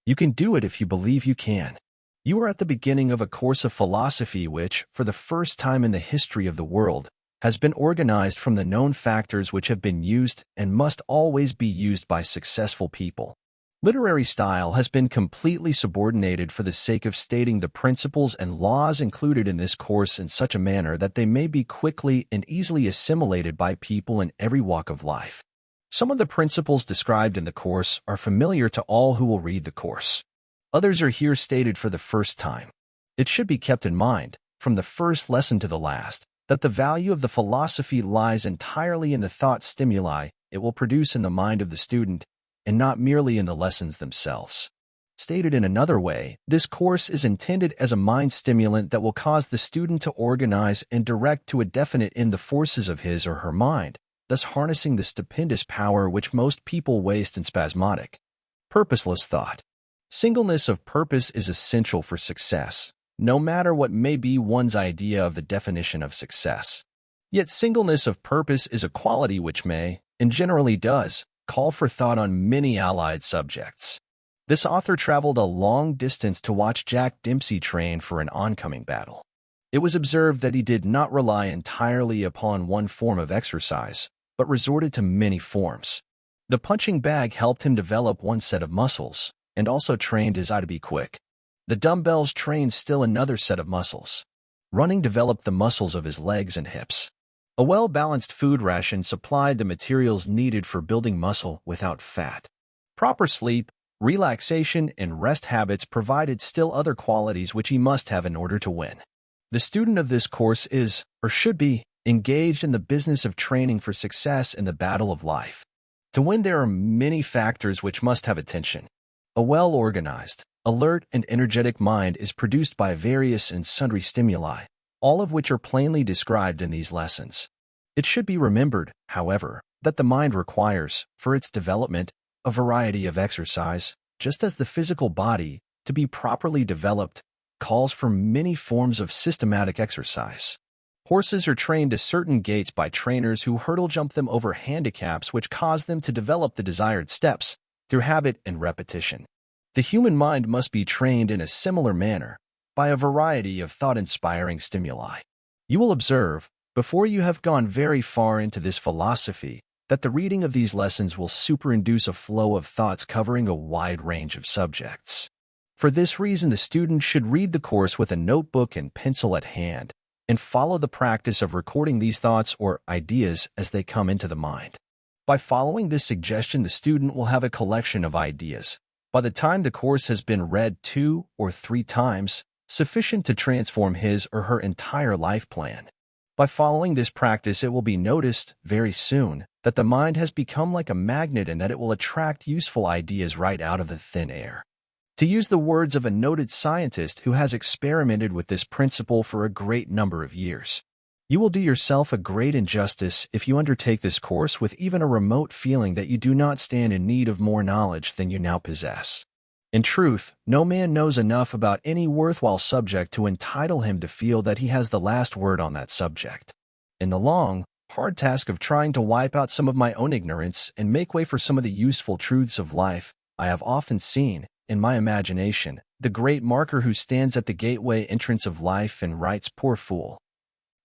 You can do it if you believe you can. You are at the beginning of a course of philosophy which, for the first time in the history of the world, has been organized from the known factors which have been used and must always be used by successful people. Literary style has been completely subordinated for the sake of stating the principles and laws included in this course in such a manner that they may be quickly and easily assimilated by people in every walk of life. Some of the principles described in the course are familiar to all who will read the course. Others are here stated for the first time. It should be kept in mind, from the first lesson to the last, that the value of the philosophy lies entirely in the thought stimuli it will produce in the mind of the student, and not merely in the lessons themselves. Stated in another way, this course is intended as a mind stimulant that will cause the student to organize and direct to a definite end the forces of his or her mind, thus harnessing the stupendous power which most people waste in spasmodic, purposeless thought. Singleness of purpose is essential for success, no matter what may be one's idea of the definition of success. Yet singleness of purpose is a quality which may, and generally does, call for thought on many allied subjects. This author traveled a long distance to watch Jack Dempsey train for an oncoming battle. It was observed that he did not rely entirely upon one form of exercise, but resorted to many forms. The punching bag helped him develop one set of muscles, and also trained his eye to be quick. The dumbbells trained still another set of muscles. Running developed the muscles of his legs and hips. A well-balanced food ration supplied the materials needed for building muscle without fat. Proper sleep, relaxation, and rest habits provided still other qualities which he must have in order to win. The student of this course is, or should be, engaged in the business of training for success in the battle of life. To win, there are many factors which must have attention. A well-organized, alert, and energetic mind is produced by various and sundry stimuli, all of which are plainly described in these lessons. It should be remembered, however, that the mind requires, for its development, a variety of exercise, just as the physical body, to be properly developed, calls for many forms of systematic exercise. Horses are trained to certain gaits by trainers who hurdle jump them over handicaps which cause them to develop the desired steps, through habit and repetition. The human mind must be trained in a similar manner, by a variety of thought-inspiring stimuli. You will observe, before you have gone very far into this philosophy, that the reading of these lessons will superinduce a flow of thoughts covering a wide range of subjects. For this reason, the student should read the course with a notebook and pencil at hand, and follow the practice of recording these thoughts or ideas as they come into the mind. By following this suggestion, the student will have a collection of ideas, by the time the course has been read 2 or 3 times, sufficient to transform his or her entire life plan. By following this practice, it will be noticed, very soon, that the mind has become like a magnet and that it will attract useful ideas right out of the thin air. To use the words of a noted scientist who has experimented with this principle for a great number of years, you will do yourself a great injustice if you undertake this course with even a remote feeling that you do not stand in need of more knowledge than you now possess. In truth, no man knows enough about any worthwhile subject to entitle him to feel that he has the last word on that subject. In the long, hard task of trying to wipe out some of my own ignorance and make way for some of the useful truths of life, I have often seen, in my imagination, the great marker who stands at the gateway entrance of life and writes, "Poor fool,"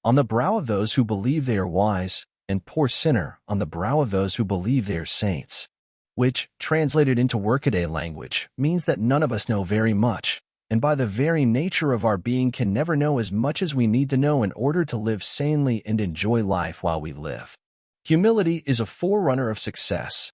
on the brow of those who believe they are wise, and "Poor sinner," on the brow of those who believe they are saints. Which, translated into workaday language, means that none of us know very much, and by the very nature of our being can never know as much as we need to know in order to live sanely and enjoy life while we live. Humility is a forerunner of success.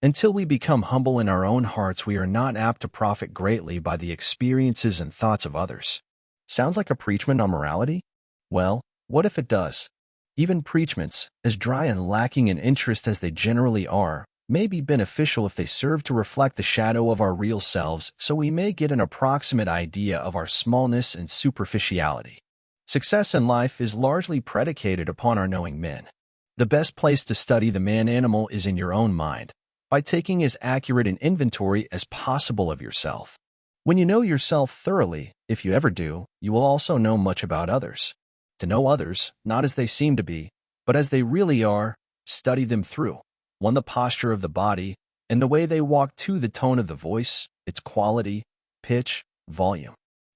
Until we become humble in our own hearts, we are not apt to profit greatly by the experiences and thoughts of others. Sounds like a preachment on morality? Well, what if it does? Even preachments, as dry and lacking in interest as they generally are, may be beneficial if they serve to reflect the shadow of our real selves, so we may get an approximate idea of our smallness and superficiality. Success in life is largely predicated upon our knowing men. The best place to study the man-animal is in your own mind, by taking as accurate an inventory as possible of yourself. When you know yourself thoroughly, if you ever do, you will also know much about others. To know others, not as they seem to be, but as they really are, study them through, one, the posture of the body, and the way they walk, 2, the tone of the voice, its quality, pitch, volume.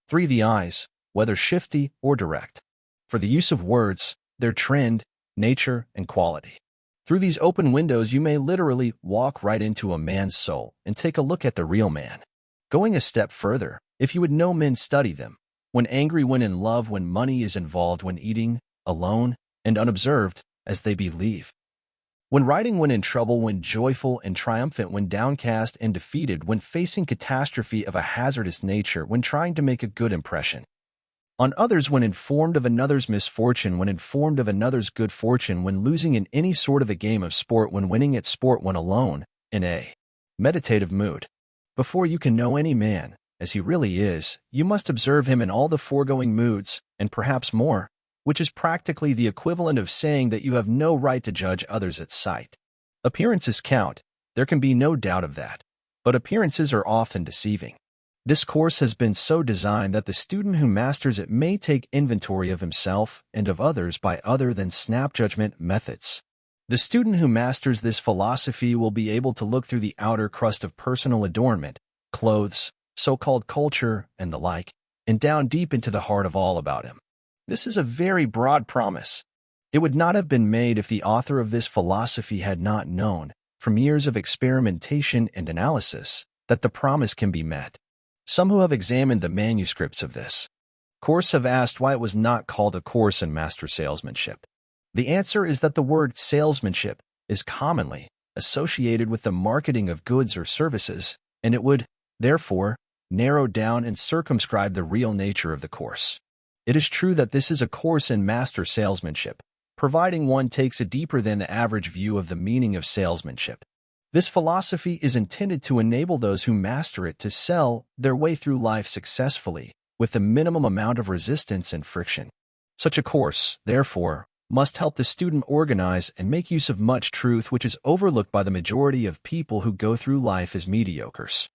3. The eyes, whether shifty or direct. For the use of words, their trend, nature, and quality. Through these open windows, you may literally walk right into a man's soul and take a look at the real man. Going a step further, if you would know men study them, when angry, when in love, when money is involved, when eating, alone, and unobserved, as they believe. When writing, when in trouble, when joyful and triumphant, when downcast and defeated, when facing catastrophe of a hazardous nature, when trying to make a good impression on others, when informed of another's misfortune, when informed of another's good fortune, when losing in any sort of a game of sport, when winning at sport, when alone, in a meditative mood. Before you can know any man, as he really is, you must observe him in all the foregoing moods, and perhaps more, which is practically the equivalent of saying that you have no right to judge others at sight. Appearances count, there can be no doubt of that, but appearances are often deceiving. This course has been so designed that the student who masters it may take inventory of himself and of others by other than snap judgment methods. The student who masters this philosophy will be able to look through the outer crust of personal adornment, clothes, so-called culture, and the like, and down deep into the heart of all about him. This is a very broad promise. It would not have been made if the author of this philosophy had not known, from years of experimentation and analysis, that the promise can be met. Some who have examined the manuscripts of this course have asked why it was not called a course in master salesmanship. The answer is that the word salesmanship is commonly associated with the marketing of goods or services, and it would, therefore, narrow down and circumscribe the real nature of the course. It is true that this is a course in master salesmanship, providing one takes a deeper than the average view of the meaning of salesmanship. This philosophy is intended to enable those who master it to sell their way through life successfully, with the minimum amount of resistance and friction. Such a course, therefore, must help the student organize and make use of much truth which is overlooked by the majority of people who go through life as mediocres.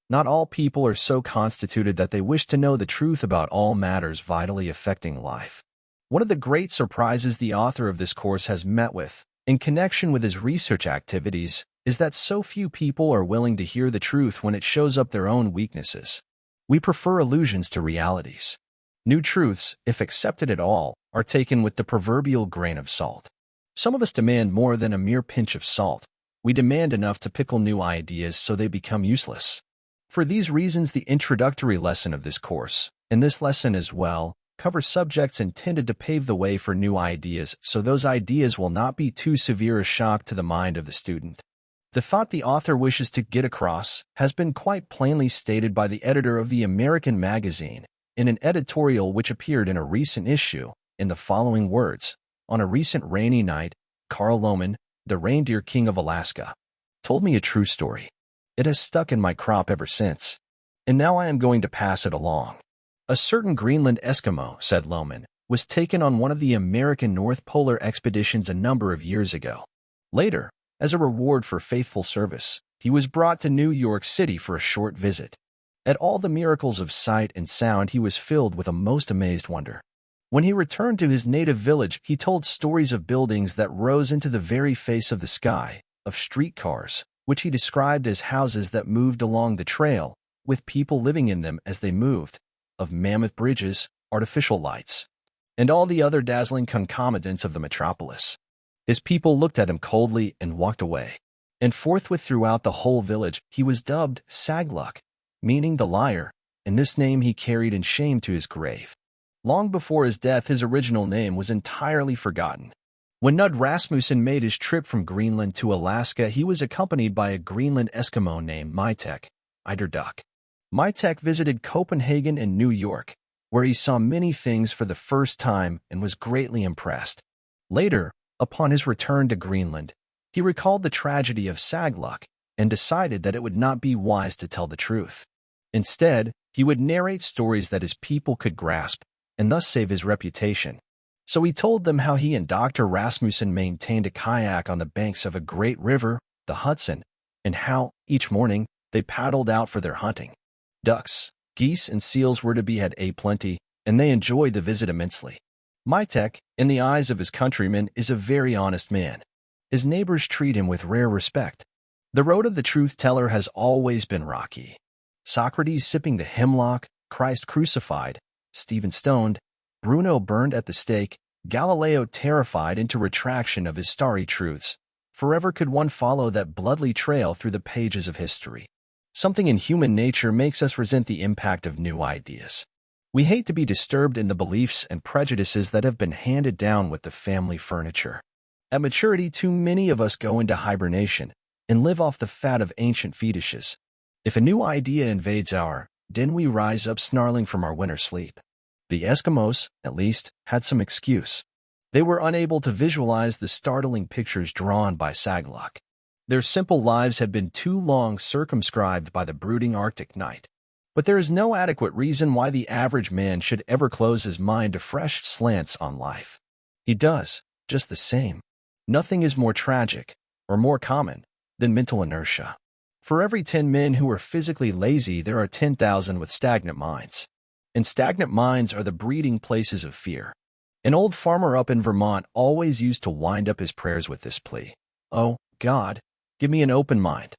Not all people are so constituted that they wish to know the truth about all matters vitally affecting life. One of the great surprises the author of this course has met with, in connection with his research activities, is that so few people are willing to hear the truth when it shows up their own weaknesses. We prefer illusions to realities. New truths, if accepted at all, are taken with the proverbial grain of salt. Some of us demand more than a mere pinch of salt. We demand enough to pickle new ideas so they become useless. For these reasons, the introductory lesson of this course, and this lesson as well, cover subjects intended to pave the way for new ideas so those ideas will not be too severe a shock to the mind of the student. The thought the author wishes to get across has been quite plainly stated by the editor of the American magazine in an editorial which appeared in a recent issue in the following words: "On a recent rainy night, Carl Lohman, the reindeer king of Alaska, told me a true story. It has stuck in my crop ever since, and now I am going to pass it along. A certain Greenland Eskimo," said Lohman, "was taken on one of the American North Polar expeditions a number of years ago. Later, as a reward for faithful service, he was brought to New York City for a short visit. At all the miracles of sight and sound, he was filled with a most amazed wonder. When he returned to his native village, he told stories of buildings that rose into the very face of the sky, of streetcars, which he described as houses that moved along the trail, with people living in them as they moved, of mammoth bridges, artificial lights, and all the other dazzling concomitants of the metropolis. His people looked at him coldly and walked away. And forthwith throughout the whole village he was dubbed Sagluck, meaning the liar, and this name he carried in shame to his grave. Long before his death, his original name was entirely forgotten. When Knud Rasmussen made his trip from Greenland to Alaska, he was accompanied by a Greenland Eskimo named Mitek, Eiderduck. Mitek visited Copenhagen and New York, where he saw many things for the first time and was greatly impressed. Later, upon his return to Greenland, he recalled the tragedy of Sagluck and decided that it would not be wise to tell the truth. Instead, he would narrate stories that his people could grasp and thus save his reputation. So he told them how he and Dr. Rasmussen maintained a kayak on the banks of a great river, the Hudson, and how, each morning, they paddled out for their hunting. Ducks, geese, and seals were to be had aplenty, and they enjoyed the visit immensely. Mitek, in the eyes of his countrymen, is a very honest man. His neighbors treat him with rare respect. The road of the truth-teller has always been rocky. Socrates sipping the hemlock, Christ crucified, Stephen stoned, Bruno burned at the stake, Galileo terrified into retraction of his starry truths. Forever could one follow that bloodly trail through the pages of history. Something in human nature makes us resent the impact of new ideas. We hate to be disturbed in the beliefs and prejudices that have been handed down with the family furniture. At maturity, too many of us go into hibernation and live off the fat of ancient fetishes. If a new idea invades our den, we rise up snarling from our winter sleep. The Eskimos, at least, had some excuse. They were unable to visualize the startling pictures drawn by Saglock. Their simple lives had been too long circumscribed by the brooding Arctic night. But there is no adequate reason why the average man should ever close his mind to fresh slants on life. He does, just the same. Nothing is more tragic, or more common, than mental inertia. For every 10 men who are physically lazy, there are 10,000 with stagnant minds. And stagnant minds are the breeding places of fear. An old farmer up in Vermont always used to wind up his prayers with this plea: "Oh, God, give me an open mind."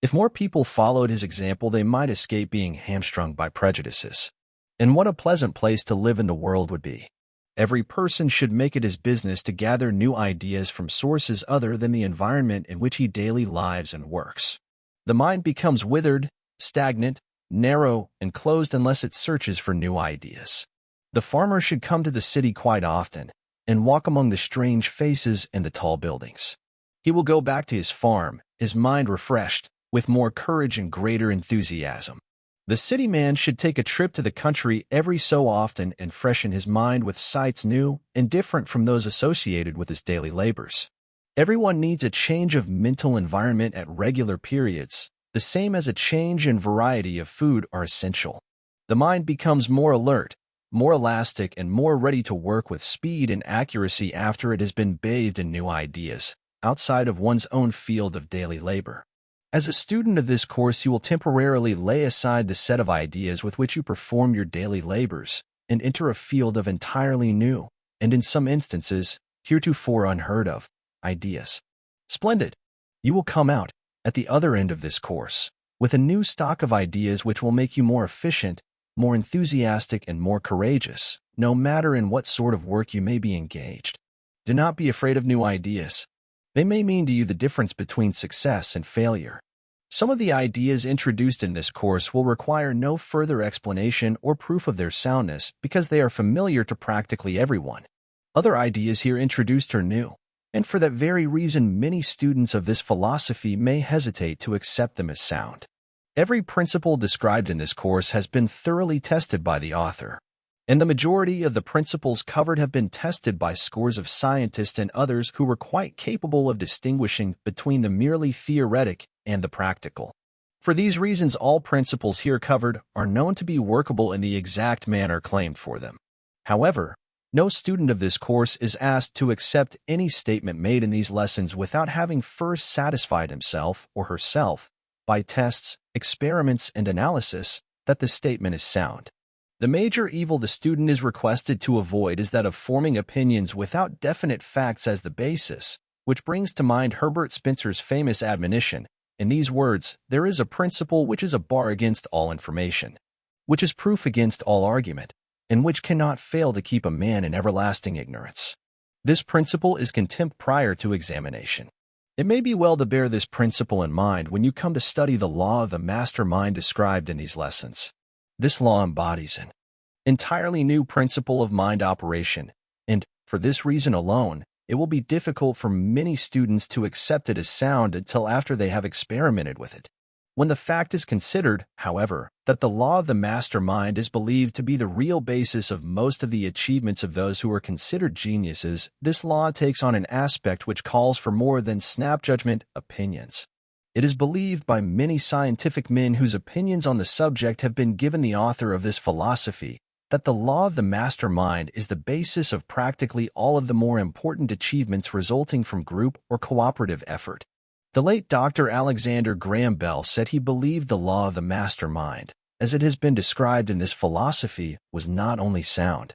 If more people followed his example, they might escape being hamstrung by prejudices. And what a pleasant place to live in the world would be. Every person should make it his business to gather new ideas from sources other than the environment in which he daily lives and works. The mind becomes withered, stagnant, narrow, and closed unless it searches for new ideas. The farmer should come to the city quite often and walk among the strange faces and the tall buildings. He will go back to his farm, his mind refreshed, with more courage and greater enthusiasm. The city man should take a trip to the country every so often and freshen his mind with sights new and different from those associated with his daily labors. Everyone needs a change of mental environment at regular periods, the same as a change and variety of food are essential. The mind becomes more alert, more elastic, and more ready to work with speed and accuracy after it has been bathed in new ideas, outside of one's own field of daily labor. As a student of this course, you will temporarily lay aside the set of ideas with which you perform your daily labors and enter a field of entirely new, and in some instances, heretofore unheard of, ideas. Splendid! You will come out, at the other end of this course, with a new stock of ideas which will make you more efficient, more enthusiastic, and more courageous, no matter in what sort of work you may be engaged. Do not be afraid of new ideas. They may mean to you the difference between success and failure. Some of the ideas introduced in this course will require no further explanation or proof of their soundness because they are familiar to practically everyone. Other ideas here introduced are new, and for that very reason many students of this philosophy may hesitate to accept them as sound. Every principle described in this course has been thoroughly tested by the author, and the majority of the principles covered have been tested by scores of scientists and others who were quite capable of distinguishing between the merely theoretic and the practical. For these reasons, all principles here covered are known to be workable in the exact manner claimed for them. However, no student of this course is asked to accept any statement made in these lessons without having first satisfied himself or herself, by tests, experiments, and analysis, that the statement is sound. The major evil the student is requested to avoid is that of forming opinions without definite facts as the basis, which brings to mind Herbert Spencer's famous admonition, in these words: "There is a principle which is a bar against all information, which is proof against all argument, and which cannot fail to keep a man in everlasting ignorance. This principle is contempt prior to examination." It may be well to bear this principle in mind when you come to study the law of the master mind described in these lessons. This law embodies an entirely new principle of mind operation, and, for this reason alone, it will be difficult for many students to accept it as sound until after they have experimented with it. When the fact is considered, however, that the law of the master mind is believed to be the real basis of most of the achievements of those who are considered geniuses, this law takes on an aspect which calls for more than snap judgment opinions. It is believed by many scientific men whose opinions on the subject have been given the author of this philosophy that the law of the master mind is the basis of practically all of the more important achievements resulting from group or cooperative effort. The late Dr. Alexander Graham Bell said he believed the law of the master mind, as it has been described in this philosophy, was not only sound,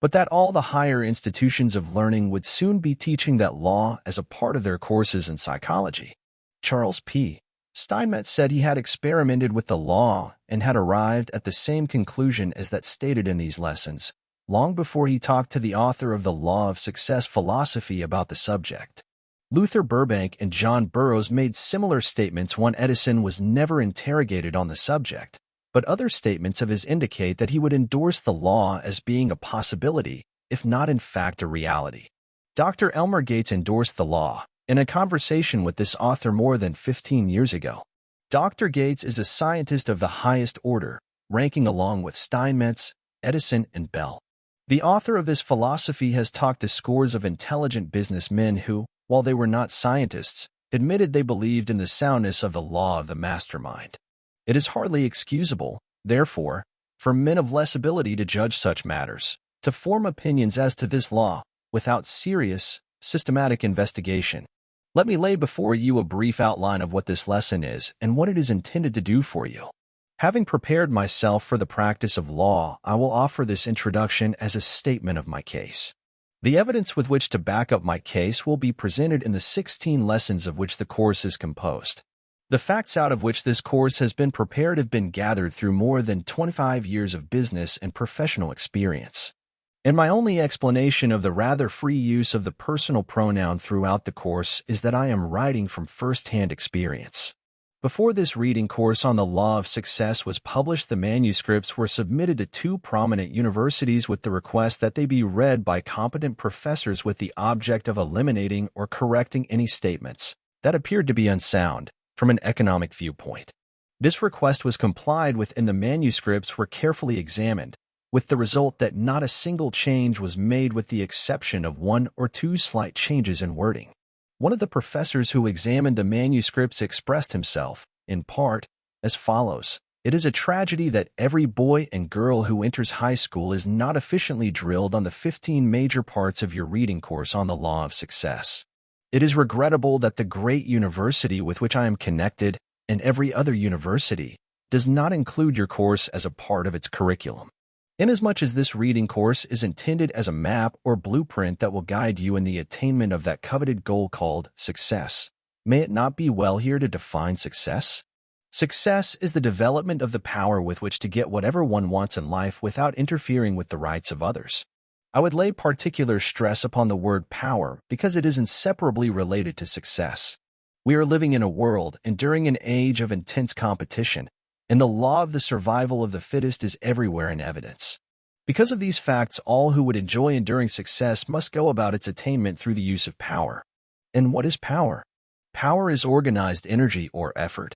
but that all the higher institutions of learning would soon be teaching that law as a part of their courses in psychology. Charles P. Steinmetz said he had experimented with the law and had arrived at the same conclusion as that stated in these lessons, long before he talked to the author of the Law of Success philosophy about the subject. Luther Burbank and John Burroughs made similar statements when Edison was never interrogated on the subject, but other statements of his indicate that he would endorse the law as being a possibility, if not in fact a reality. Dr. Elmer Gates endorsed the law in a conversation with this author more than 15 years ago. Dr. Gates is a scientist of the highest order, ranking along with Steinmetz, Edison, and Bell. The author of this philosophy has talked to scores of intelligent businessmen who, while they were not scientists, admitted they believed in the soundness of the law of the mastermind. It is hardly excusable, therefore, for men of less ability to judge such matters, to form opinions as to this law without serious, systematic investigation. Let me lay before you a brief outline of what this lesson is and what it is intended to do for you. Having prepared myself for the practice of law, I will offer this introduction as a statement of my case. The evidence with which to back up my case will be presented in the 16 lessons of which the course is composed. The facts out of which this course has been prepared have been gathered through more than 25 years of business and professional experience. And my only explanation of the rather free use of the personal pronoun throughout the course is that I am writing from first-hand experience. Before this reading course on the law of success was published, the manuscripts were submitted to 2 prominent universities with the request that they be read by competent professors with the object of eliminating or correcting any statements that appeared to be unsound from an economic viewpoint. This request was complied with and the manuscripts were carefully examined, with the result that not a single change was made with the exception of 1 or 2 slight changes in wording. One of the professors who examined the manuscripts expressed himself, in part, as follows: "It is a tragedy that every boy and girl who enters high school is not efficiently drilled on the 15 major parts of your reading course on the law of success. It is regrettable that the great university with which I am connected, and every other university, does not include your course as a part of its curriculum. Inasmuch as this reading course is intended as a map or blueprint that will guide you in the attainment of that coveted goal called success, may it not be well here to define success? Success is the development of the power with which to get whatever one wants in life without interfering with the rights of others. I would lay particular stress upon the word power because it is inseparably related to success. We are living in a world and during an age of intense competition, and the law of the survival of the fittest is everywhere in evidence. Because of these facts, all who would enjoy enduring success must go about its attainment through the use of power. And what is power? Power is organized energy or effort.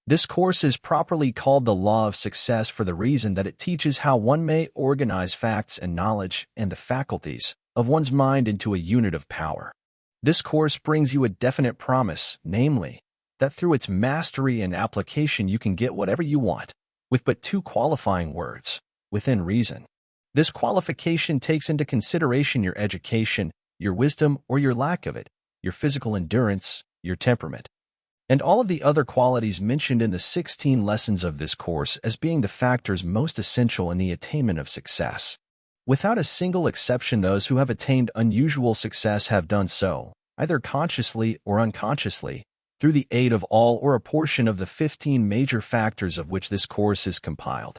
This course is properly called the law of success for the reason that it teaches how one may organize facts and knowledge and the faculties of one's mind into a unit of power. This course brings you a definite promise, namely, that through its mastery and application you can get whatever you want, with but 2 qualifying words, within reason. This qualification takes into consideration your education, your wisdom or your lack of it, your physical endurance, your temperament, and all of the other qualities mentioned in the 16 lessons of this course as being the factors most essential in the attainment of success. Without a single exception, those who have attained unusual success have done so, either consciously or unconsciously, through the aid of all or a portion of the 15 major factors of which this course is compiled.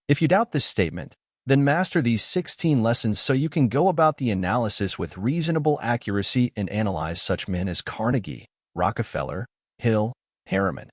If you doubt this statement, then master these 16 lessons so you can go about the analysis with reasonable accuracy and analyze such men as Carnegie, Rockefeller, Hill, Harriman,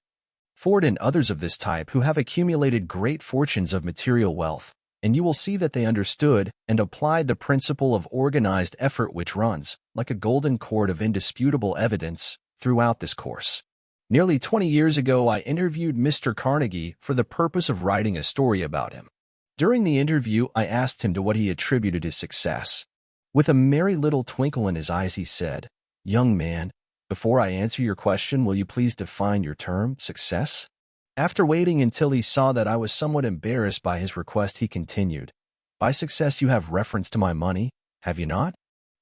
Ford, and others of this type who have accumulated great fortunes of material wealth, and you will see that they understood and applied the principle of organized effort which runs, like a golden cord of indisputable evidence, throughout this course. Nearly 20 years ago, I interviewed Mr. Carnegie for the purpose of writing a story about him. During the interview, I asked him to what he attributed his success. With a merry little twinkle in his eyes, he said, "Young man, before I answer your question, will you please define your term, success?" After waiting until he saw that I was somewhat embarrassed by his request, he continued, "By success you have reference to my money, have you not?"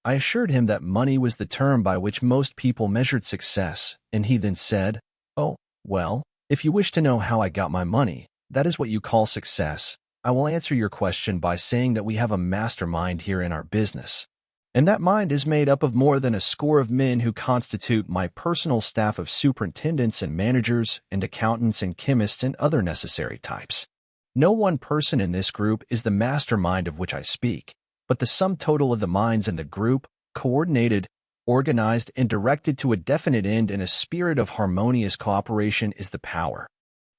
I assured him that money was the term by which most people measured success, and he then said, "Oh, well, if you wish to know how I got my money, that is what you call success. I will answer your question by saying that we have a mastermind here in our business. And that mind is made up of more than a score of men who constitute my personal staff of superintendents and managers and accountants and chemists and other necessary types. No one person in this group is the mastermind of which I speak, but the sum total of the minds in the group, coordinated, organized, and directed to a definite end in a spirit of harmonious cooperation is the power.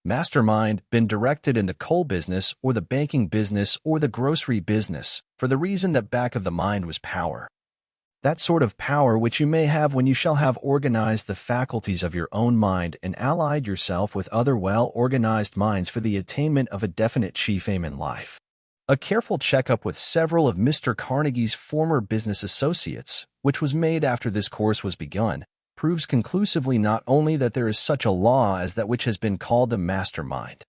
Mastermind been directed in the coal business or the banking business or the grocery business for the reason that back of the mind was power. That sort of power which you may have when you shall have organized the faculties of your own mind and allied yourself with other well-organized minds for the attainment of a definite chief aim in life. A careful checkup with several of Mr. Carnegie's former business associates, which was made after this course was begun, proves conclusively not only that there is such a law as that which has been called the mastermind,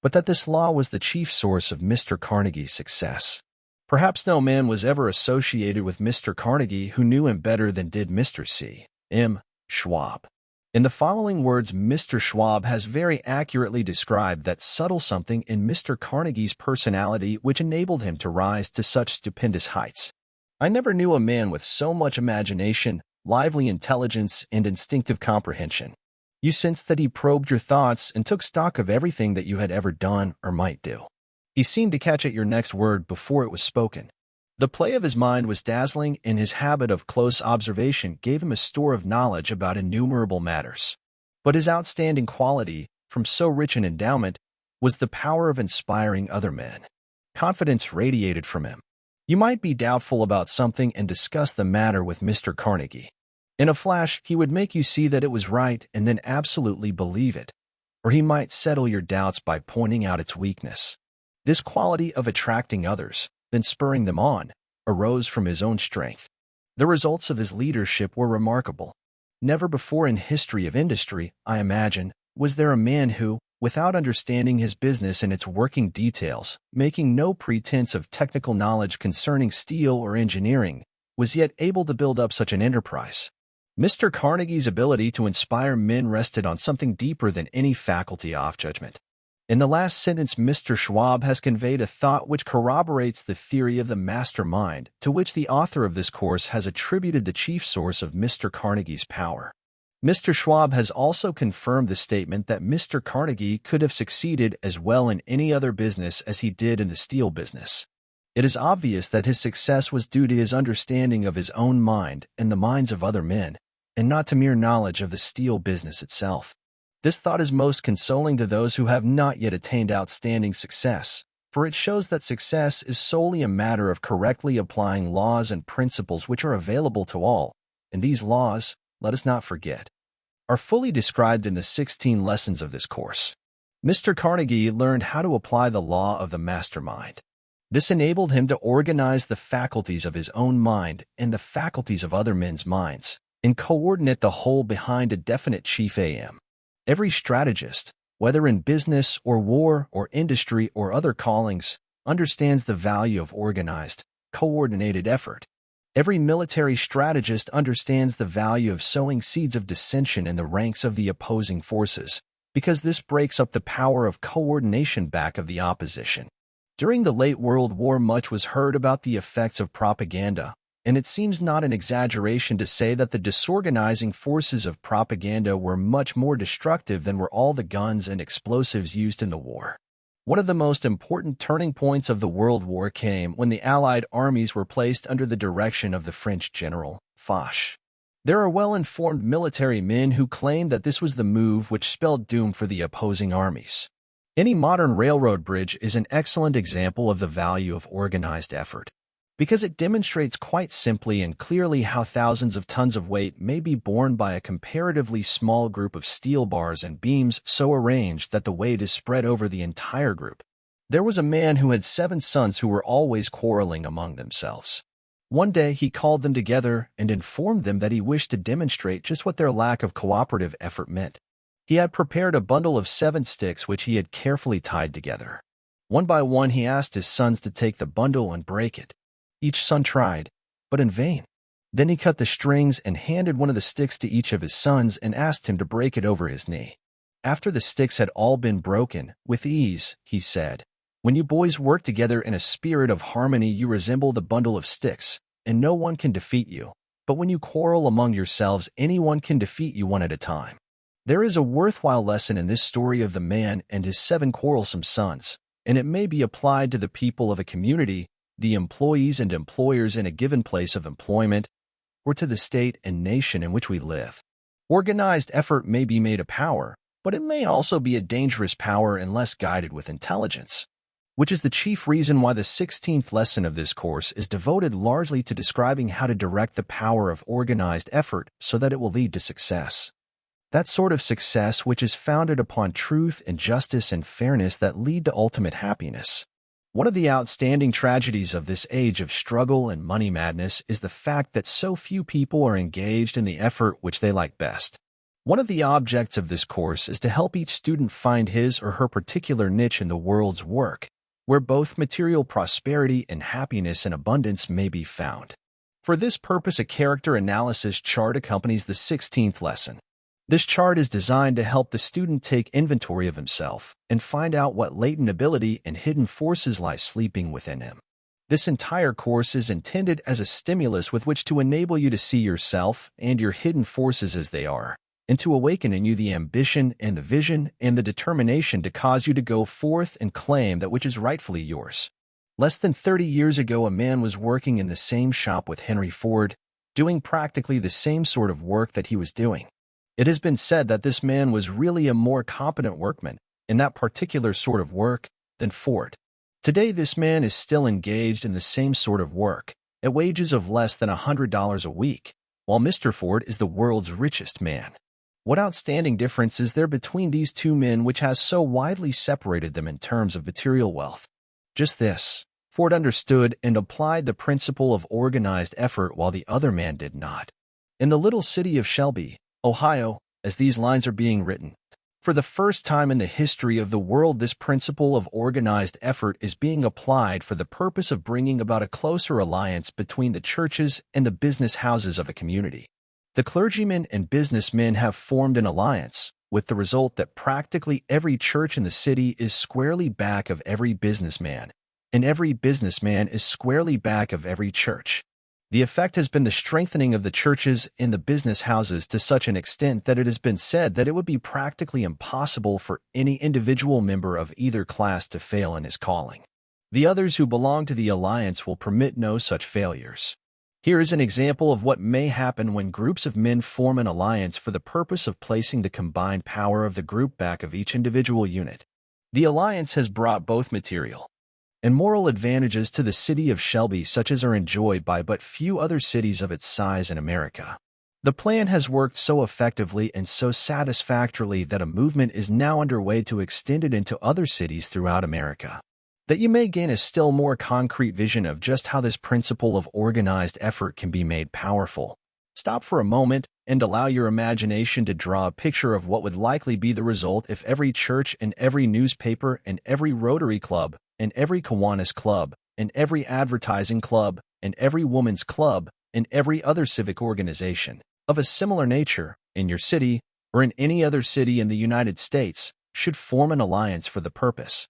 but that this law was the chief source of Mr. Carnegie's success. Perhaps no man was ever associated with Mr. Carnegie who knew him better than did Mr. C. M. Schwab. In the following words, Mr. Schwab has very accurately described that subtle something in Mr. Carnegie's personality which enabled him to rise to such stupendous heights. I never knew a man with so much imagination, lively intelligence, and instinctive comprehension. You sensed that he probed your thoughts and took stock of everything that you had ever done or might do. He seemed to catch at your next word before it was spoken. The play of his mind was dazzling, and his habit of close observation gave him a store of knowledge about innumerable matters. But his outstanding quality, from so rich an endowment, was the power of inspiring other men. Confidence radiated from him. You might be doubtful about something and discuss the matter with Mr. Carnegie. In a flash, he would make you see that it was right and then absolutely believe it, or he might settle your doubts by pointing out its weakness. This quality of attracting others, then spurring them on, arose from his own strength. The results of his leadership were remarkable. Never before in history of industry, I imagine, was there a man who, without understanding his business and its working details, making no pretense of technical knowledge concerning steel or engineering, was yet able to build up such an enterprise. Mr. Carnegie's ability to inspire men rested on something deeper than any faculty of judgment. In the last sentence, Mr. Schwab has conveyed a thought which corroborates the theory of the mastermind, to which the author of this course has attributed the chief source of Mr. Carnegie's power. Mr. Schwab has also confirmed the statement that Mr. Carnegie could have succeeded as well in any other business as he did in the steel business. It is obvious that his success was due to his understanding of his own mind and the minds of other men, and not to mere knowledge of the steel business itself. This thought is most consoling to those who have not yet attained outstanding success, for it shows that success is solely a matter of correctly applying laws and principles which are available to all, and these laws, let us not forget, are fully described in the 16 lessons of this course. Mr. Carnegie learned how to apply the law of the mastermind. This enabled him to organize the faculties of his own mind and the faculties of other men's minds, and coordinate the whole behind a definite chief aim. Every strategist, whether in business or war or industry or other callings, understands the value of organized, coordinated effort. Every military strategist understands the value of sowing seeds of dissension in the ranks of the opposing forces, because this breaks up the power of coordination back of the opposition. During the late World War, much was heard about the effects of propaganda, and it seems not an exaggeration to say that the disorganizing forces of propaganda were much more destructive than were all the guns and explosives used in the war. One of the most important turning points of the World War came when the Allied armies were placed under the direction of the French general, Foch. There are well-informed military men who claim that this was the move which spelled doom for the opposing armies. Any modern railroad bridge is an excellent example of the value of organized effort, because it demonstrates quite simply and clearly how thousands of tons of weight may be borne by a comparatively small group of steel bars and beams so arranged that the weight is spread over the entire group. There was a man who had 7 sons who were always quarreling among themselves. One day he called them together and informed them that he wished to demonstrate just what their lack of cooperative effort meant. He had prepared a bundle of 7 sticks which he had carefully tied together. One by one he asked his sons to take the bundle and break it. Each son tried, but in vain. Then he cut the strings and handed one of the sticks to each of his sons and asked him to break it over his knee. After the sticks had all been broken, with ease, he said, "When you boys work together in a spirit of harmony, you resemble the bundle of sticks, and no one can defeat you. But when you quarrel among yourselves, anyone can defeat you one at a time. There is a worthwhile lesson in this story of the man and his 7 quarrelsome sons, and it may be applied to the people of a community, the employees and employers in a given place of employment, or to the state and nation in which we live. Organized effort may be made a power, but it may also be a dangerous power unless guided with intelligence, which is the chief reason why the 16th lesson of this course is devoted largely to describing how to direct the power of organized effort so that it will lead to success. That sort of success which is founded upon truth and justice and fairness that lead to ultimate happiness. One of the outstanding tragedies of this age of struggle and money madness is the fact that so few people are engaged in the effort which they like best. One of the objects of this course is to help each student find his or her particular niche in the world's work, where both material prosperity and happiness and abundance may be found. For this purpose, a character analysis chart accompanies the 16th lesson. This chart is designed to help the student take inventory of himself and find out what latent ability and hidden forces lie sleeping within him. This entire course is intended as a stimulus with which to enable you to see yourself and your hidden forces as they are, and to awaken in you the ambition and the vision and the determination to cause you to go forth and claim that which is rightfully yours. Less than 30 years ago, a man was working in the same shop with Henry Ford, doing practically the same sort of work that he was doing. It has been said that this man was really a more competent workman in that particular sort of work than Ford. Today, this man is still engaged in the same sort of work, at wages of less than $100 a week, while Mr. Ford is the world's richest man. What outstanding difference is there between these two men which has so widely separated them in terms of material wealth? Just this: Ford understood and applied the principle of organized effort while the other man did not. In the little city of Shelby, Ohio, as these lines are being written, for the first time in the history of the world, this principle of organized effort is being applied for the purpose of bringing about a closer alliance between the churches and the business houses of a community. The clergymen and businessmen have formed an alliance, with the result that practically every church in the city is squarely back of every businessman, and every businessman is squarely back of every church. The effect has been the strengthening of the churches and the business houses to such an extent that it has been said that it would be practically impossible for any individual member of either class to fail in his calling. The others who belong to the alliance will permit no such failures. Here is an example of what may happen when groups of men form an alliance for the purpose of placing the combined power of the group back of each individual unit. The alliance has brought both material and moral advantages to the city of Shelby such as are enjoyed by but few other cities of its size in America. The plan has worked so effectively and so satisfactorily that a movement is now underway to extend it into other cities throughout America. That you may gain a still more concrete vision of just how this principle of organized effort can be made powerful, stop for a moment and allow your imagination to draw a picture of what would likely be the result if every church and every newspaper and every Rotary Club and every Kiwanis Club and every advertising club and every woman's club and every other civic organization of a similar nature in your city or in any other city in the United States should form an alliance for the purpose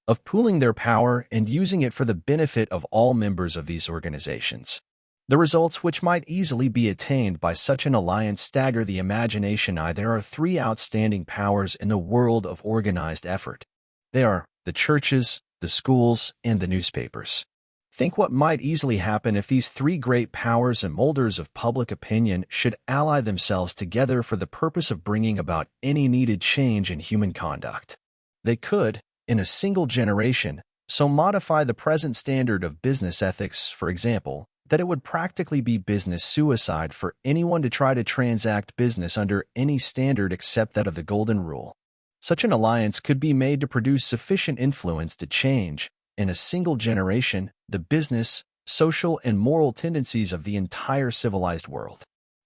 of pooling their power and using it for the benefit of all members of these organizations. The results which might easily be attained by such an alliance stagger the imagination. There are 3 outstanding powers in the world of organized effort. They are the churches, the schools, and the newspapers. Think what might easily happen if these 3 great powers and molders of public opinion should ally themselves together for the purpose of bringing about any needed change in human conduct. They could, in a single generation, so modify the present standard of business ethics, for example, that it would practically be business suicide for anyone to try to transact business under any standard except that of the Golden Rule. Such an alliance could be made to produce sufficient influence to change, in a single generation, the business, social, and moral tendencies of the entire civilized world.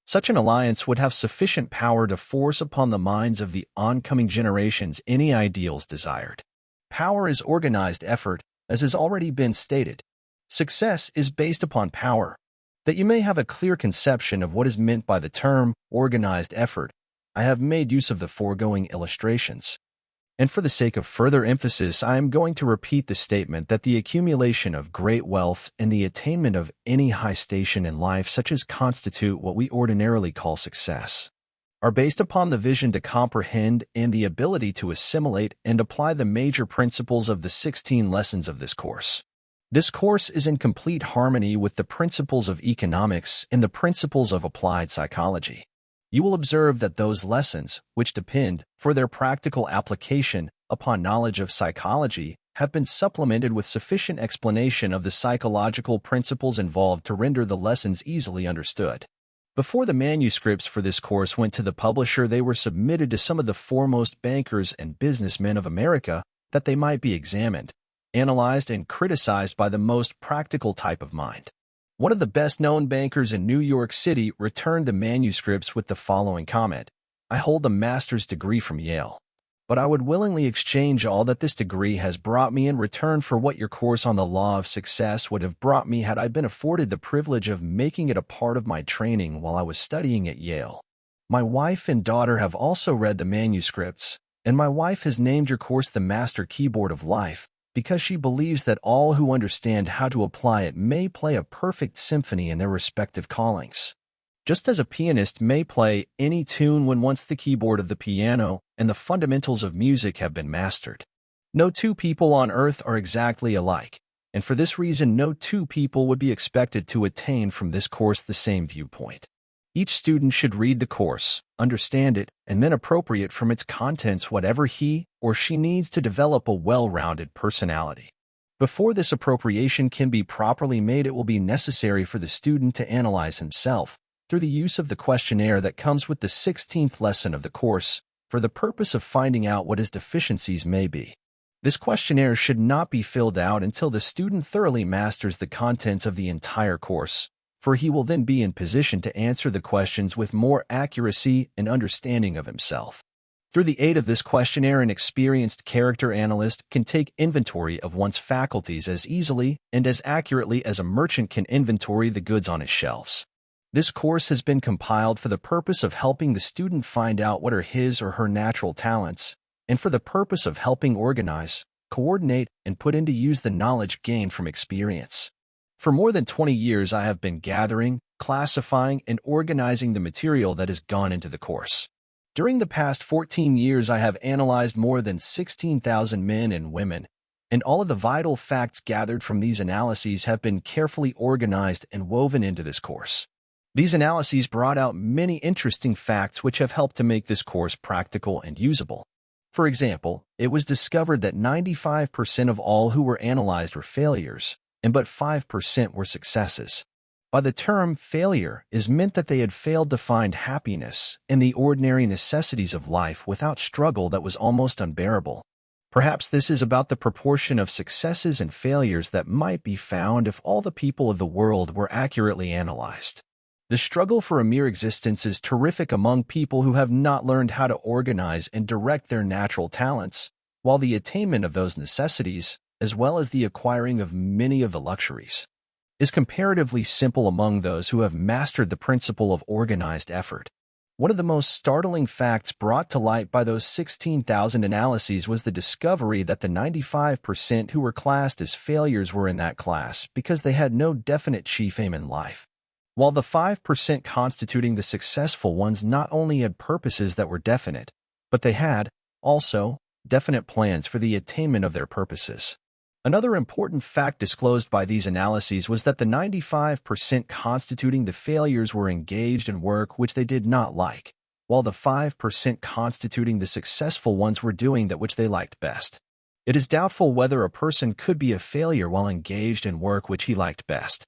Such an alliance would have sufficient power to force upon the minds of the oncoming generations any ideals desired. Power is organized effort, as has already been stated. Success is based upon power. That you may have a clear conception of what is meant by the term organized effort, I have made use of the foregoing illustrations. And for the sake of further emphasis, I am going to repeat the statement that the accumulation of great wealth and the attainment of any high station in life such as constitute what we ordinarily call success, are based upon the vision to comprehend and the ability to assimilate and apply the major principles of the 16 lessons of this course. This course is in complete harmony with the principles of economics and the principles of applied psychology. You will observe that those lessons, which depend, for their practical application, upon knowledge of psychology, have been supplemented with sufficient explanation of the psychological principles involved to render the lessons easily understood. Before the manuscripts for this course went to the publisher, they were submitted to some of the foremost bankers and businessmen of America that they might be examined, analyzed, and criticized by the most practical type of mind. One of the best-known bankers in New York City returned the manuscripts with the following comment: "I hold a master's degree from Yale, but I would willingly exchange all that this degree has brought me in return for what your course on the law of success would have brought me had I been afforded the privilege of making it a part of my training while I was studying at Yale. My wife and daughter have also read the manuscripts, and my wife has named your course the Master Keyboard of Life, because she believes that all who understand how to apply it may play a perfect symphony in their respective callings. Just as a pianist may play any tune when once the keyboard of the piano and the fundamentals of music have been mastered. No two people on earth are exactly alike, and for this reason no two people would be expected to attain from this course the same viewpoint. Each student should read the course, understand it, and then appropriate from its contents whatever he or she needs to develop a well-rounded personality. Before this appropriation can be properly made, it will be necessary for the student to analyze himself through the use of the questionnaire that comes with the 16th lesson of the course for the purpose of finding out what his deficiencies may be. This questionnaire should not be filled out until the student thoroughly masters the contents of the entire course, for he will then be in position to answer the questions with more accuracy and understanding of himself. Through the aid of this questionnaire, an experienced character analyst can take inventory of one's faculties as easily and as accurately as a merchant can inventory the goods on his shelves. This course has been compiled for the purpose of helping the student find out what are his or her natural talents, and for the purpose of helping organize, coordinate, and put into use the knowledge gained from experience. For more than 20 years, I have been gathering, classifying, and organizing the material that has gone into the course. During the past 14 years, I have analyzed more than 16,000 men and women, and all of the vital facts gathered from these analyses have been carefully organized and woven into this course. These analyses brought out many interesting facts which have helped to make this course practical and usable. For example, it was discovered that 95% of all who were analyzed were failures, and but 5% were successes. By the term failure is meant that they had failed to find happiness in the ordinary necessities of life without struggle that was almost unbearable. Perhaps this is about the proportion of successes and failures that might be found if all the people of the world were accurately analyzed. The struggle for a mere existence is terrific among people who have not learned how to organize and direct their natural talents, while the attainment of those necessities, as well as the acquiring of many of the luxuries, is comparatively simple among those who have mastered the principle of organized effort. One of the most startling facts brought to light by those 16,000 analyses was the discovery that the 95% who were classed as failures were in that class because they had no definite chief aim in life, while the 5% constituting the successful ones not only had purposes that were definite, but they had, also, definite plans for the attainment of their purposes. Another important fact disclosed by these analyses was that the 95% constituting the failures were engaged in work which they did not like, while the 5% constituting the successful ones were doing that which they liked best. It is doubtful whether a person could be a failure while engaged in work which he liked best.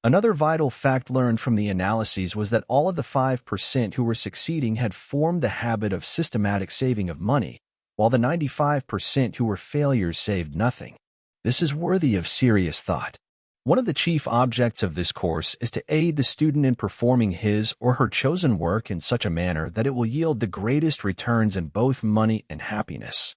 Another vital fact learned from the analyses was that all of the 5% who were succeeding had formed the habit of systematic saving of money, while the 95% who were failures saved nothing. This is worthy of serious thought. One of the chief objects of this course is to aid the student in performing his or her chosen work in such a manner that it will yield the greatest returns in both money and happiness.